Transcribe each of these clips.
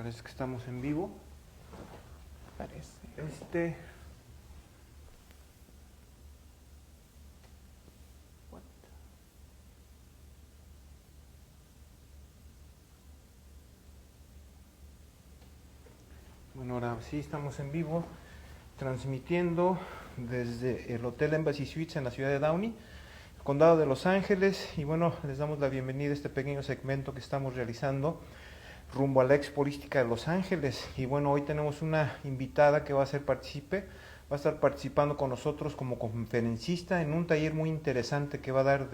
Parece que estamos en vivo. Parece. Bueno, ahora sí estamos en vivo, transmitiendo desde el Hotel Embassy Suites en la ciudad de Downey, Condado de Los Ángeles. Y bueno, les damos la bienvenida a este pequeño segmento que estamos realizando rumbo a la Expo Holística de Los Ángeles. Y bueno, hoy tenemos una invitada que va a ser partícipe, va a estar participando con nosotros como conferencista en un taller muy interesante que va a dar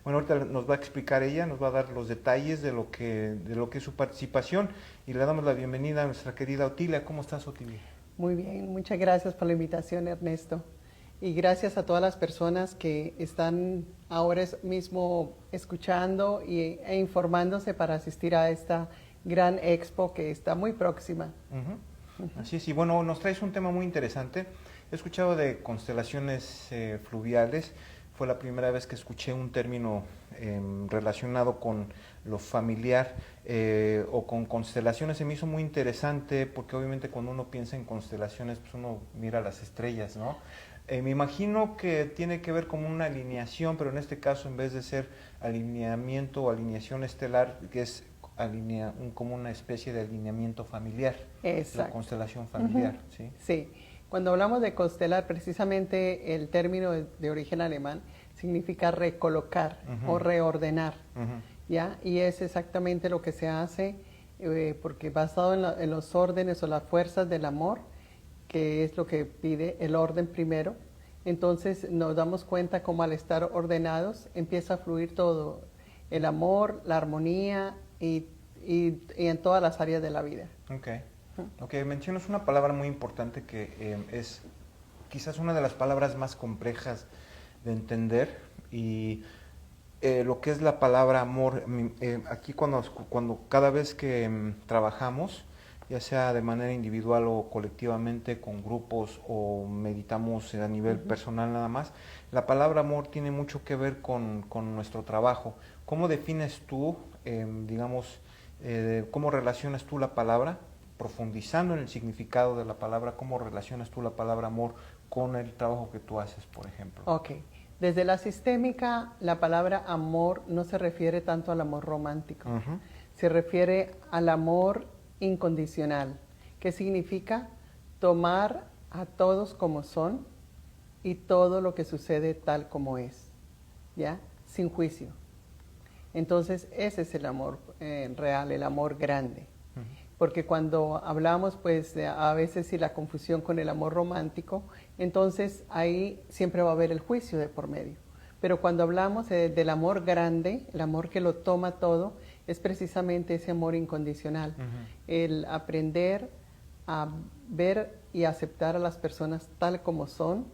bueno, ahorita nos va a explicar ella, nos va a dar los detalles de lo que es su participación, y le damos la bienvenida a nuestra querida Otilia. ¿Cómo estás, Otilia? Muy bien, muchas gracias por la invitación, Ernesto. Y gracias a todas las personas que están ahora mismo escuchando e informándose para asistir a esta gran expo que está muy próxima. Así es, y bueno, nos traes un tema muy interesante. He escuchado de constelaciones fluviales. Fue la primera vez que escuché un término relacionado con lo familiar o con constelaciones. Se me hizo muy interesante porque obviamente cuando uno piensa en constelaciones, pues uno mira las estrellas, ¿no? Me imagino que tiene que ver con una alineación, pero en este caso, en vez de ser alineamiento o alineación estelar, que es como una especie de alineamiento familiar. Exacto. La constelación familiar, ¿sí? Sí. Cuando hablamos de constelar, precisamente el término de origen alemán significa recolocar o reordenar, ¿ya? Y es exactamente lo que se hace porque basado en los órdenes o las fuerzas del amor, que es lo que pide el orden primero, entonces nos damos cuenta cómo al estar ordenados empieza a fluir todo, el amor, la armonía y en todas las áreas de la vida. Ok, mencionas una palabra muy importante que es quizás una de las palabras más complejas de entender, y lo que es la palabra amor. Aquí cuando cada vez que trabajamos, ya sea de manera individual o colectivamente, con grupos o meditamos a nivel personal nada más, la palabra amor tiene mucho que ver con nuestro trabajo. ¿Cómo defines tú, cómo relacionas tú la palabra? Profundizando en el significado de la palabra, ¿cómo relacionas tú la palabra amor con el trabajo que tú haces, por ejemplo? Ok. Desde la sistémica, la palabra amor no se refiere tanto al amor romántico. Se refiere al amor incondicional, que significa tomar a todos como son y todo lo que sucede tal como es, ¿ya? Sin juicio. Entonces, ese es el amor real, el amor grande. Porque cuando hablamos, pues a veces sí la confusión con el amor romántico, entonces ahí siempre va a haber el juicio de por medio. Pero cuando hablamos del amor grande, el amor que lo toma todo, es precisamente ese amor incondicional. El aprender a ver y aceptar a las personas tal como son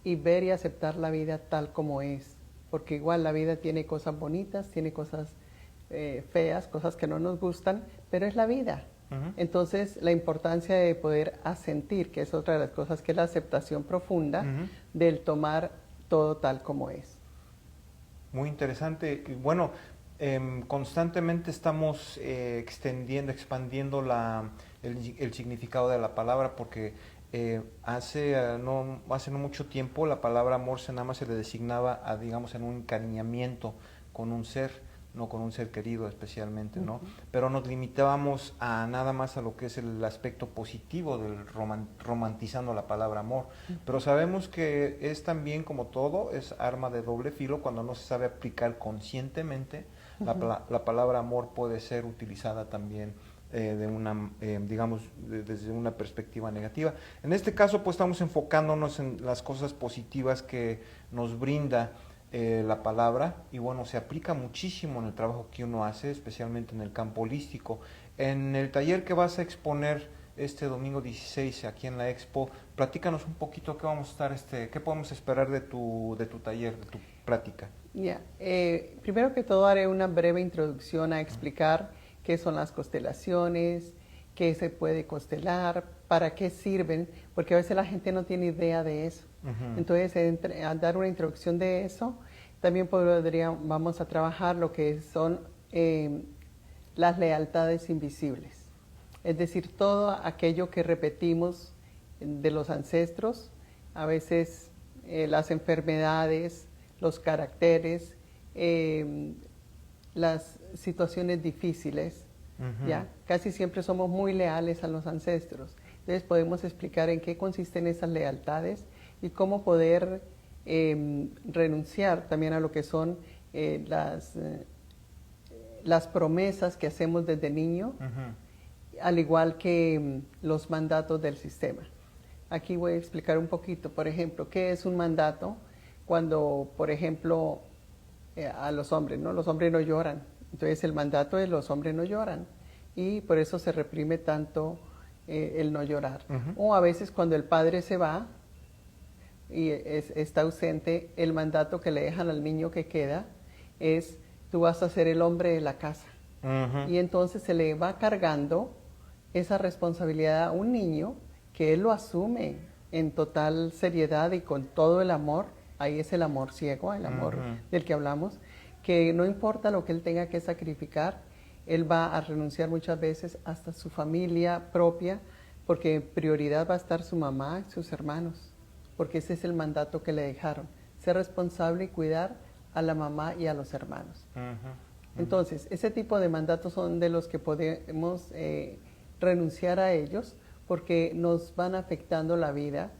y ver y aceptar la vida tal como es. Porque igual la vida tiene cosas bonitas, tiene cosas feas, cosas que no nos gustan, pero es la vida. Entonces, la importancia de poder asentir, que es otra de las cosas, que es la aceptación profunda del tomar todo tal como es. Muy interesante. Bueno, constantemente estamos expandiendo el significado de la palabra, porque hace no mucho tiempo la palabra amor nada más se le designaba a, digamos, en un encariñamiento con un ser, no con un ser querido especialmente, ¿no? Pero nos limitábamos a nada más a lo que es el aspecto positivo del romantizando la palabra amor. Pero sabemos que es también, como todo, es arma de doble filo. Cuando no se sabe aplicar conscientemente, la palabra amor puede ser utilizada también desde una perspectiva negativa. En este caso, pues estamos enfocándonos en las cosas positivas que nos brinda la palabra, y bueno, se aplica muchísimo en el trabajo que uno hace, especialmente en el campo holístico. En el taller que vas a exponer este domingo 16 aquí en la Expo, platícanos un poquito qué podemos esperar de tu taller, de tu práctica. Primero que todo haré una breve introducción a explicar qué son las constelaciones, qué se puede constelar, para qué sirven, porque a veces la gente no tiene idea de eso. Entonces, al dar una introducción de eso, también vamos a trabajar lo que son las lealtades invisibles. es decir, todo aquello que repetimos de los ancestros, a veces las enfermedades, los caracteres, las situaciones difíciles, ¿ya? Casi siempre somos muy leales a los ancestros. Entonces podemos explicar en qué consisten esas lealtades y cómo poder renunciar también a lo que son las promesas que hacemos desde niño, al igual que los mandatos del sistema. Aquí voy a explicar un poquito, por ejemplo, qué es un mandato cuando, por ejemplo, a los hombres, ¿no? Los hombres no lloran. Entonces el mandato es los hombres no lloran y por eso se reprime tanto el no llorar. O a veces cuando el padre se va y está ausente, el mandato que le dejan al niño que queda es tú vas a ser el hombre de la casa. Y entonces se le va cargando esa responsabilidad a un niño que él lo asume en total seriedad y con todo el amor. Ahí es el amor ciego, el amor del que hablamos, que no importa lo que él tenga que sacrificar, él va a renunciar muchas veces hasta su familia propia, porque en prioridad va a estar su mamá y sus hermanos, porque ese es el mandato que le dejaron, ser responsable y cuidar a la mamá y a los hermanos. Entonces, ese tipo de mandatos son de los que podemos renunciar a ellos, porque nos van afectando la vida,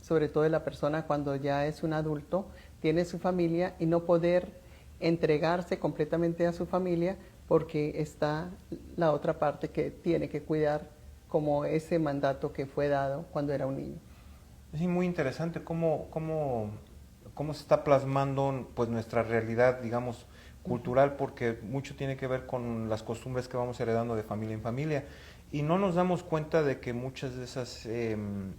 sobre todo de la persona cuando ya es un adulto, tiene su familia y no poder entregarse completamente a su familia porque está la otra parte que tiene que cuidar como ese mandato que fue dado cuando era un niño. Sí, muy interesante cómo se está plasmando pues nuestra realidad, digamos, cultural, porque mucho tiene que ver con las costumbres que vamos heredando de familia en familia. Y no nos damos cuenta de que muchas de esas,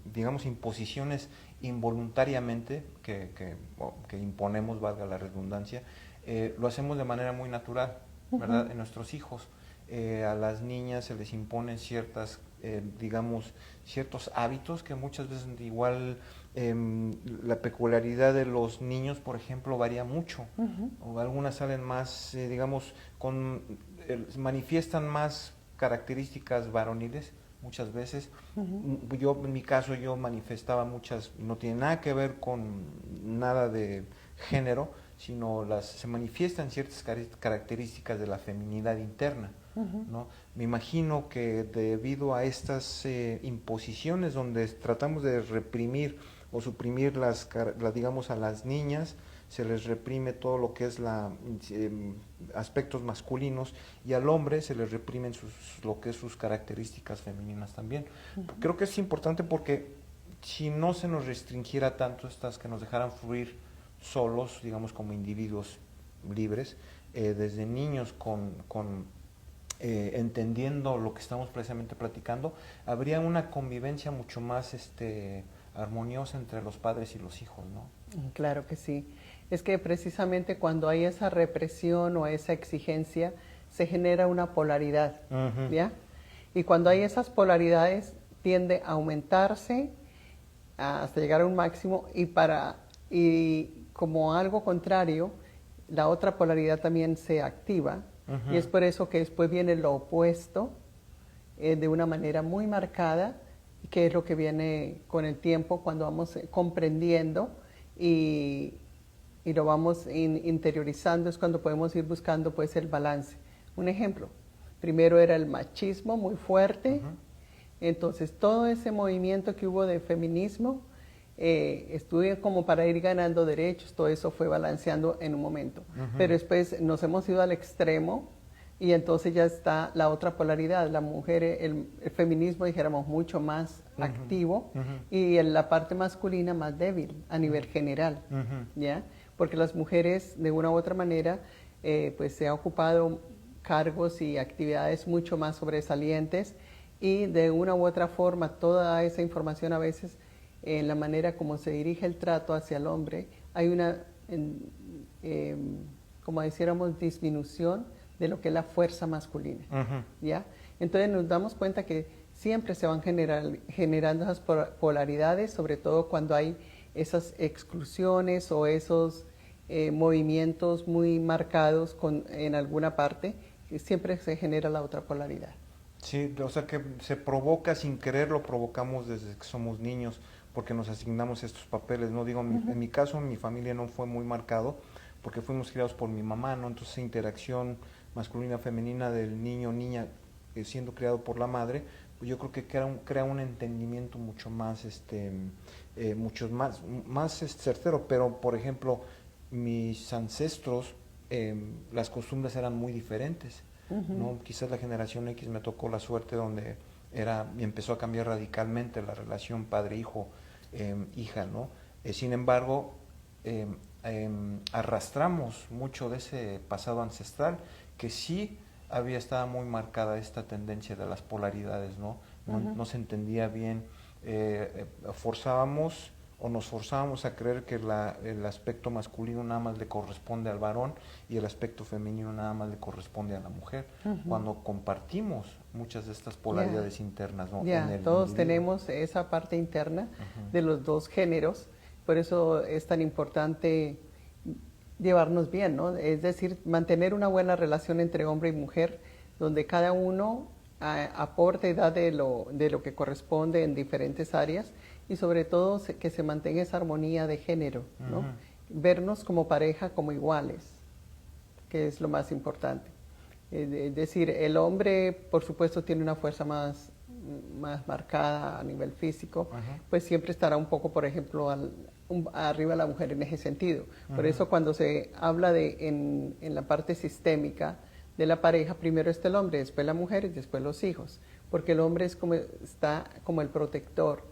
digamos, imposiciones involuntariamente que imponemos, valga la redundancia, lo hacemos de manera muy natural, ¿verdad? En nuestros hijos. A las niñas se les imponen ciertas, digamos, ciertos hábitos que muchas veces igual la peculiaridad de los niños, por ejemplo, varía mucho. O algunas salen más, digamos, manifiestan más características varoniles muchas veces. Yo, en mi caso, yo manifestaba muchas, no tiene nada que ver con nada de género, sino se manifiestan ciertas características de la feminidad interna, ¿no? Me imagino que debido a estas imposiciones donde tratamos de reprimir o suprimir digamos, a las niñas, se les reprime todo lo que es aspectos masculinos, y al hombre se les reprimen lo que es sus características femeninas también. Creo que es importante porque si no se nos restringiera tanto estas, que nos dejaran fluir solos, digamos, como individuos libres, desde niños entendiendo lo que estamos precisamente platicando, habría una convivencia mucho más armoniosa entre los padres y los hijos, ¿no? Claro que sí. Es que precisamente cuando hay esa represión o esa exigencia, se genera una polaridad, ¿ya? Y cuando hay esas polaridades, tiende a aumentarse hasta llegar a un máximo, y como algo contrario, la otra polaridad también se activa, y es por eso que después viene lo opuesto de una manera muy marcada, que es lo que viene con el tiempo cuando vamos comprendiendo y lo vamos interiorizando, es cuando podemos ir buscando pues el balance. Un ejemplo, primero era el machismo muy fuerte, entonces todo ese movimiento que hubo de feminismo estuve como para ir ganando derechos, todo eso fue balanceando en un momento, pero después nos hemos ido al extremo y entonces ya está la otra polaridad, la mujer, el feminismo, dijéramos, mucho más activo, y la parte masculina más débil a nivel general, ¿ya? Porque las mujeres de una u otra manera pues se han ocupado cargos y actividades mucho más sobresalientes, y de una u otra forma toda esa información a veces en la manera como se dirige el trato hacia el hombre, hay una, como dijéramos, disminución de lo que es la fuerza masculina, ¿ya? Entonces nos damos cuenta que siempre se van generando esas polaridades, sobre todo cuando hay esas exclusiones o esos movimientos muy marcados en alguna parte, siempre se genera la otra polaridad. Sí, o sea que se provoca sin querer, lo provocamos desde que somos niños, porque nos asignamos estos papeles, ¿no? Digo, en mi caso, en mi familia no fue muy marcado, porque fuimos criados por mi mamá, ¿no? Entonces, esa interacción masculina-femenina del niño o niña siendo criado por la madre, pues yo creo que crea un entendimiento mucho más, mucho más certero, pero, por ejemplo, mis ancestros, las costumbres eran muy diferentes. ¿No? Quizás la generación X me tocó la suerte donde empezó a cambiar radicalmente la relación padre-hijo, hija, ¿no? Sin embargo, arrastramos mucho de ese pasado ancestral que sí estaba muy marcada esta tendencia de las polaridades, ¿no? No se entendía bien, forzábamos o nos forzábamos a creer que el aspecto masculino nada más le corresponde al varón y el aspecto femenino nada más le corresponde a la mujer, cuando compartimos muchas de estas polaridades internas, ¿no? En el todos individuo. tenemos esa parte interna de los dos géneros, por eso es tan importante llevarnos bien, ¿no? Es decir, mantener una buena relación entre hombre y mujer, donde cada uno aporte y da de lo que corresponde en diferentes áreas, y sobre todo que se mantenga esa armonía de género, ¿no? Vernos como pareja, como iguales, que es lo más importante. Es decir, el hombre, por supuesto, tiene una fuerza más marcada a nivel físico, pues siempre estará un poco, por ejemplo, arriba de la mujer en ese sentido. Por eso cuando se habla en la parte sistémica de la pareja, primero está el hombre, después la mujer y después los hijos, porque el hombre está como el protector,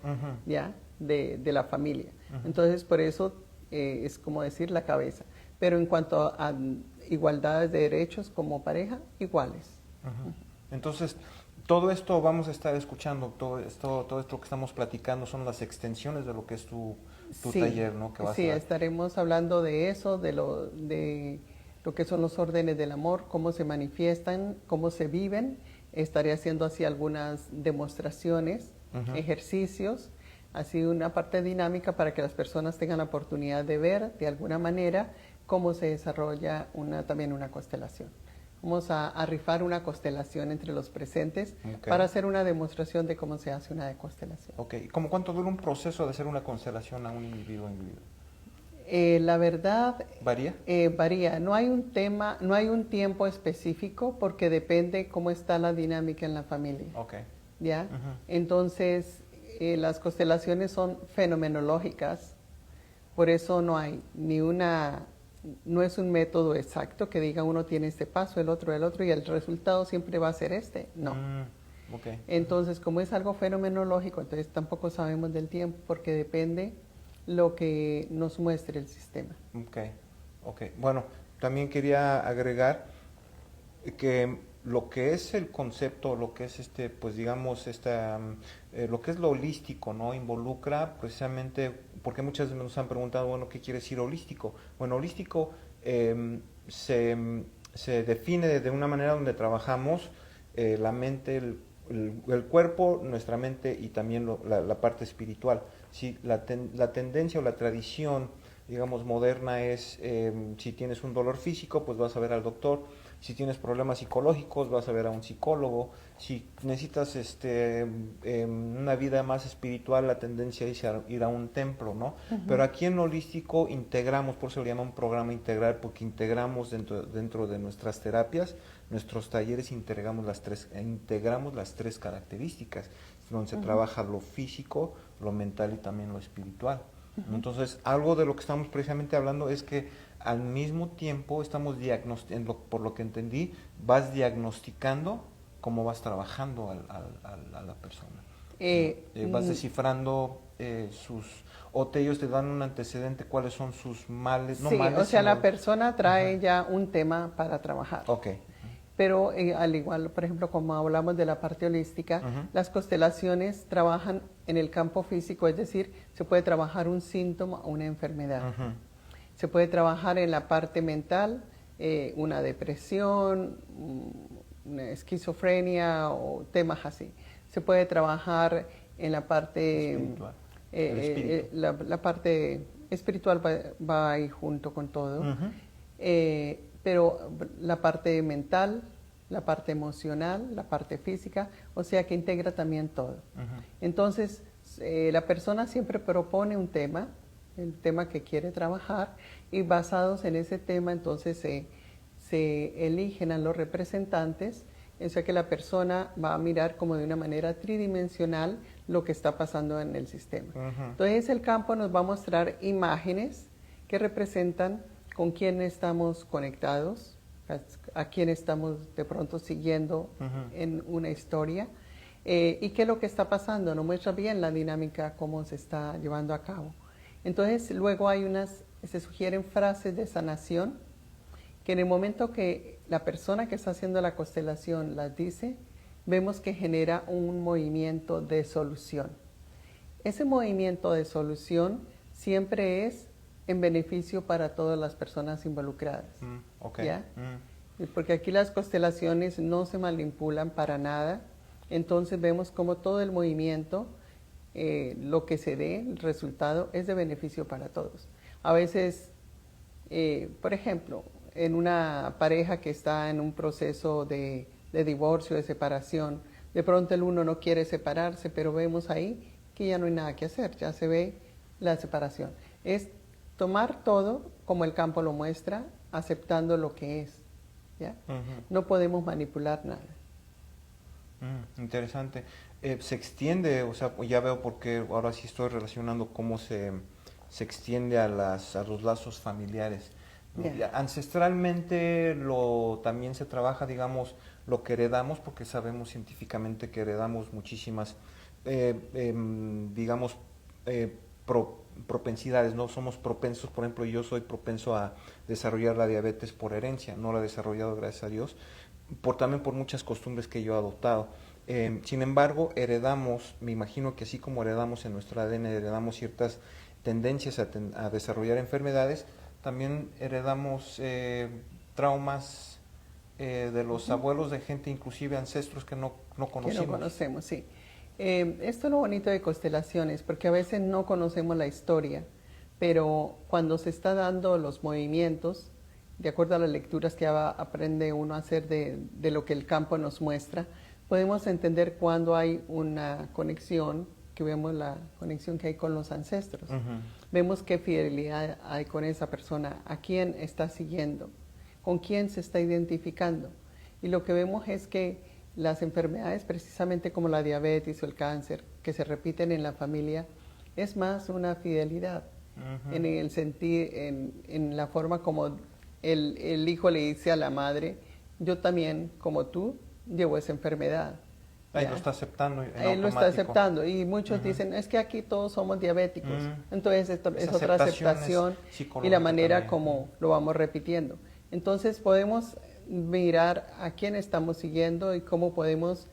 ¿ya? De la familia. Entonces, por eso es como decir la cabeza. Pero en cuanto a igualdades de derechos como pareja, iguales. Entonces, todo esto vamos a estar escuchando, todo esto que estamos platicando son las extensiones de lo que es tu taller, ¿no? Que vas a dar. Estaremos hablando de eso, de lo que son los órdenes del amor, cómo se manifiestan, cómo se viven. Estaré haciendo así algunas demostraciones, ejercicios, así una parte dinámica para que las personas tengan la oportunidad de ver de alguna manera cómo se desarrolla también una constelación. Vamos a rifar una constelación entre los presentes para hacer una demostración de cómo se hace una constelación. Ok, ¿cómo cuánto dura un proceso de hacer una constelación a un individuo? La verdad ¿Varía? Varía. No hay un tema, no hay un tiempo específico porque depende cómo está la dinámica en la familia. Okay. ¿Ya? Entonces, las constelaciones son fenomenológicas, por eso no hay no es un método exacto que diga uno tiene este paso, el otro, y el resultado siempre va a ser este. No. Okay. Entonces, como es algo fenomenológico, entonces tampoco sabemos del tiempo porque depende lo que nos muestre el sistema. Ok. Bueno, también quería agregar que lo que es el concepto, lo que es pues digamos, lo que es lo holístico, ¿no? Involucra precisamente, porque muchas veces nos han preguntado, bueno, ¿qué quiere decir holístico? Bueno, holístico se define de una manera donde trabajamos la mente, el cuerpo, nuestra mente y también la parte espiritual. Sí, la tendencia o la tradición, digamos, moderna es, si tienes un dolor físico, pues vas a ver al doctor. Si tienes problemas psicológicos, vas a ver a un psicólogo. Si necesitas una vida más espiritual, la tendencia es ir a un templo, ¿no? Pero aquí en holístico integramos, por eso se le llama un programa integral, porque integramos dentro de nuestras terapias, nuestros talleres, integramos las tres características, donde se trabaja lo físico, lo mental y también lo espiritual. Entonces, algo de lo que estamos precisamente hablando es que al mismo tiempo estamos por lo que entendí, vas diagnosticando cómo vas trabajando a la persona. Vas descifrando ellos te dan un antecedente, cuáles son sus males. Sí, o sea, la persona trae ya un tema para trabajar. Okay. Pero al igual, por ejemplo, como hablamos de la parte holística, las constelaciones trabajan en el campo físico, es decir, se puede trabajar un síntoma o una enfermedad. Se puede trabajar en la parte mental, una depresión, una esquizofrenia o temas así. Se puede trabajar en la parte espiritual. La parte espiritual va ahí junto con todo. Pero la parte mental, la parte emocional, la parte física, o sea que integra también todo. Entonces, la persona siempre propone un tema, el tema que quiere trabajar, y basados en ese tema entonces se eligen a los representantes, o sea que la persona va a mirar como de una manera tridimensional lo que está pasando en el sistema. Entonces el campo nos va a mostrar imágenes que representan con quién estamos conectados, a quién estamos de pronto siguiendo en una historia, y qué es lo que está pasando, nos muestra bien la dinámica, cómo se está llevando a cabo. Entonces luego se sugieren frases de sanación, que en el momento que la persona que está haciendo la constelación las dice, vemos que genera un movimiento de solución. Ese movimiento de solución siempre es en beneficio para todas las personas involucradas. ¿Ya? Porque aquí las constelaciones no se manipulan para nada, entonces vemos como todo el movimiento, lo que se dé, el resultado, es de beneficio para todos. A veces, por ejemplo, en una pareja que está en un proceso de divorcio, de separación, de pronto el uno no quiere separarse, pero vemos ahí que ya no hay nada que hacer, ya se ve la separación. Es tomar todo como el campo lo muestra, aceptando lo que es, ¿ya? No podemos manipular nada. Interesante. Se extiende, o sea, ya veo porque ahora sí estoy relacionando cómo se extiende a los lazos familiares. Ancestralmente también se trabaja, digamos, lo que heredamos, porque sabemos científicamente que heredamos muchísimas, digamos, propensidades, ¿no? Somos propensos, por ejemplo, yo soy propenso a desarrollar la diabetes por herencia, no la he desarrollado, gracias a Dios, también por muchas costumbres que yo he adoptado. Sin embargo, heredamos, me imagino que así como heredamos en nuestro ADN, heredamos ciertas tendencias a desarrollar enfermedades, también heredamos traumas de los abuelos, de gente, inclusive ancestros que no conocimos. Que no conocemos, sí. Esto es lo bonito de constelaciones, porque a veces no conocemos la historia, pero cuando se está dando los movimientos, de acuerdo a las lecturas que aprende uno a hacer de lo que el campo nos muestra, podemos entender cuando hay una conexión, que vemos la conexión que hay con los ancestros. Vemos qué fidelidad hay con esa persona, a quién está siguiendo, con quién se está identificando. Y lo que vemos es que las enfermedades, precisamente como la diabetes o el cáncer, que se repiten en la familia, es más una fidelidad, en el sentido, en la forma como el hijo le dice a la madre, yo también, como tú, llevo esa enfermedad. Ahí lo está aceptando. Él lo está aceptando. Y muchos dicen, es que aquí todos somos diabéticos. Entonces, esto es otra aceptación y la manera como lo vamos repitiendo. Entonces, podemos mirar a quién estamos siguiendo y cómo podemos,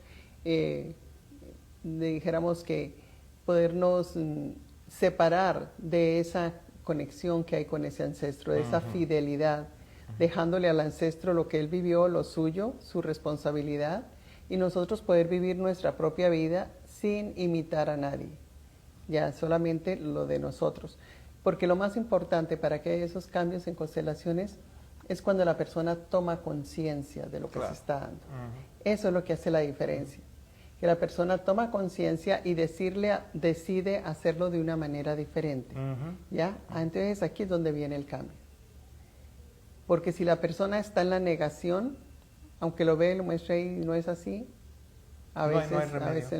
dijéramos que, podernos separar de esa conexión que hay con ese ancestro, de esa fidelidad, dejándole al ancestro lo que él vivió, lo suyo, su responsabilidad, y nosotros poder vivir nuestra propia vida sin imitar a nadie, ya solamente lo de nosotros. Porque lo más importante para que haya esos cambios en constelaciones es cuando la persona toma conciencia de lo que se está dando. Eso es lo que hace la diferencia. Que la persona toma conciencia y decide hacerlo de una manera diferente. ¿Ya? Entonces aquí es donde viene el cambio. Porque si la persona está en la negación, aunque lo ve, lo muestra y no es así, a veces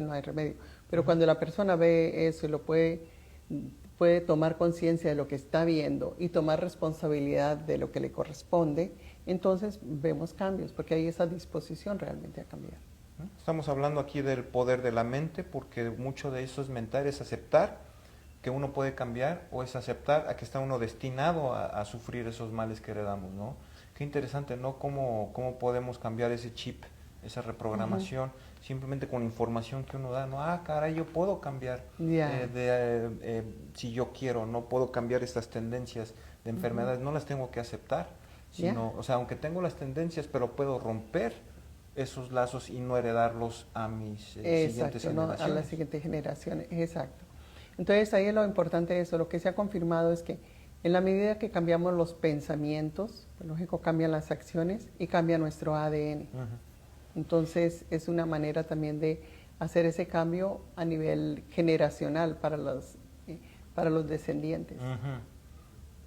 no hay remedio. Pero cuando la persona ve eso y lo puede tomar conciencia de lo que está viendo y tomar responsabilidad de lo que le corresponde, entonces vemos cambios, porque hay esa disposición realmente a cambiar. Estamos hablando aquí del poder de la mente, porque mucho de eso es mental, es aceptar que uno puede cambiar, o es aceptar a que está uno destinado a sufrir esos males que heredamos, ¿no? Qué interesante, ¿no? ¿Cómo podemos cambiar ese chip, esa reprogramación, simplemente con información que uno da, ¿no? Caray, yo puedo cambiar si yo quiero, no puedo cambiar estas tendencias de enfermedades, no las tengo que aceptar, sino, o sea, aunque tengo las tendencias, pero puedo romper esos lazos y no heredarlos a mis siguientes generaciones. A las siguientes generaciones, exacto. Entonces ahí lo importante de eso, lo que se ha confirmado es que en la medida que cambiamos los pensamientos, pues, lógico, cambian las acciones y cambia nuestro ADN. Entonces es una manera también de hacer ese cambio a nivel generacional para los descendientes.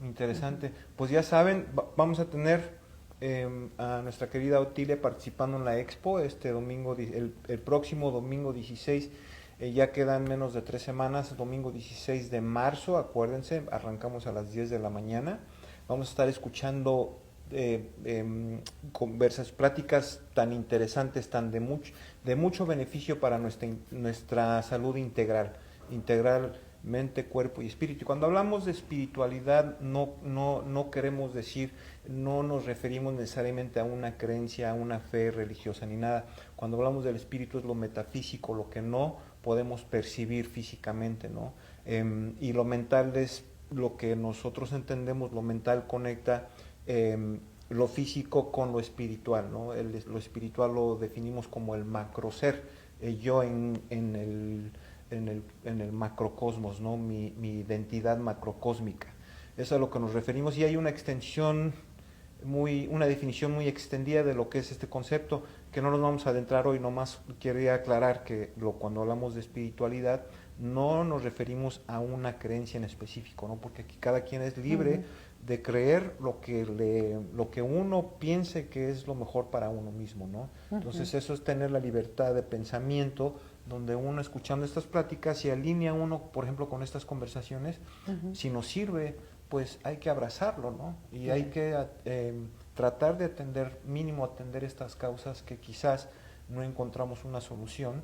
Interesante. Pues ya saben, vamos a tener a nuestra querida Otilia participando en la expo este domingo, el próximo domingo 16. Ya quedan menos de 3 semanas, domingo 16 de marzo, acuérdense, arrancamos a las 10 de la mañana. Vamos a estar escuchando pláticas tan interesantes, tan de mucho beneficio para nuestra salud integral, mente, cuerpo y espíritu. Y cuando hablamos de espiritualidad, no queremos decir, no nos referimos necesariamente a una creencia, a una fe religiosa ni nada. Cuando hablamos del espíritu es lo metafísico, lo que no podemos percibir físicamente, ¿no? Y lo mental es lo que nosotros entendemos, lo mental conecta lo físico con lo espiritual, ¿no? Lo espiritual lo definimos como el macroser, yo en el macrocosmos, ¿no? Mi identidad macrocósmica. Eso es a lo que nos referimos y hay una una definición muy extendida de lo que es este concepto, que no nos vamos a adentrar hoy, nomás quería aclarar que cuando hablamos de espiritualidad no nos referimos a una creencia en específico, ¿no? Porque aquí cada quien es libre de creer lo que uno piense que es lo mejor para uno mismo, ¿no? Entonces eso es tener la libertad de pensamiento, donde uno escuchando estas pláticas se alinea uno, por ejemplo, con estas conversaciones, si nos sirve, pues hay que abrazarlo, ¿no? Y hay que tratar de mínimo atender estas causas que quizás no encontramos una solución,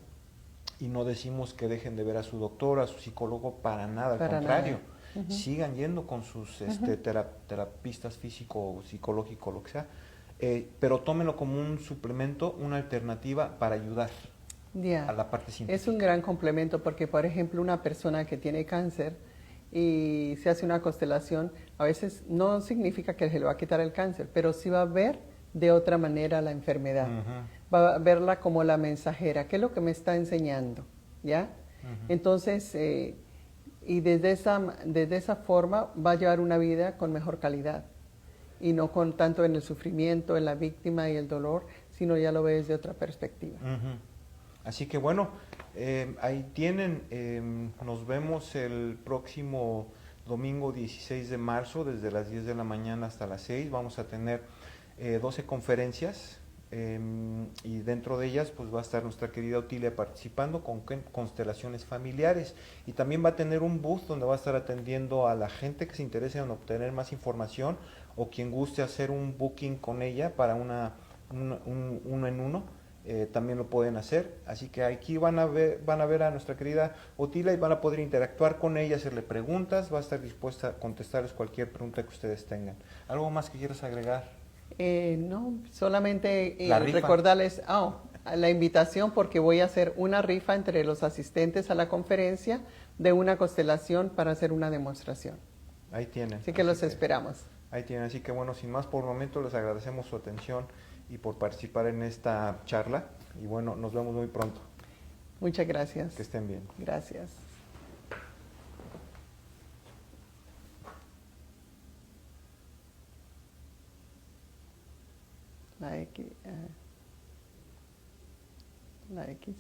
y no decimos que dejen de ver a su doctor, a su psicólogo, para nada, al contrario. Sigan yendo con sus terapistas físico o psicológico, lo que sea, pero tómenlo como un suplemento, una alternativa para ayudar a la parte científica. Es un gran complemento porque, por ejemplo, una persona que tiene cáncer y se hace una constelación, a veces no significa que se le va a quitar el cáncer, pero sí va a ver de otra manera la enfermedad. Va a verla como la mensajera, ¿qué es lo que me está enseñando? ¿Ya? Entonces, y desde esa forma va a llevar una vida con mejor calidad y no con tanto en el sufrimiento, en la víctima y el dolor, sino ya lo ve desde otra perspectiva. Así que bueno, ahí tienen, nos vemos el próximo domingo 16 de marzo, desde las 10 de la mañana hasta las 6. Vamos a tener 12 conferencias, y dentro de ellas pues va a estar nuestra querida Otilia participando con constelaciones familiares, y también va a tener un booth donde va a estar atendiendo a la gente que se interese en obtener más información o quien guste hacer un booking con ella para uno en uno. También lo pueden hacer, así que aquí van a ver a nuestra querida Otilia y van a poder interactuar con ella, hacerle preguntas, va a estar dispuesta a contestarles cualquier pregunta que ustedes tengan. ¿Algo más que quieras agregar? No, solamente rifa. recordarles la invitación, porque voy a hacer una rifa entre los asistentes a la conferencia de una constelación para hacer una demostración. Ahí tienen. Así que los esperamos. Ahí tienen, así que bueno, sin más por el momento les agradecemos su atención y por participar en esta charla, y bueno, nos vemos muy pronto. Muchas gracias. Que estén bien. Gracias. La X.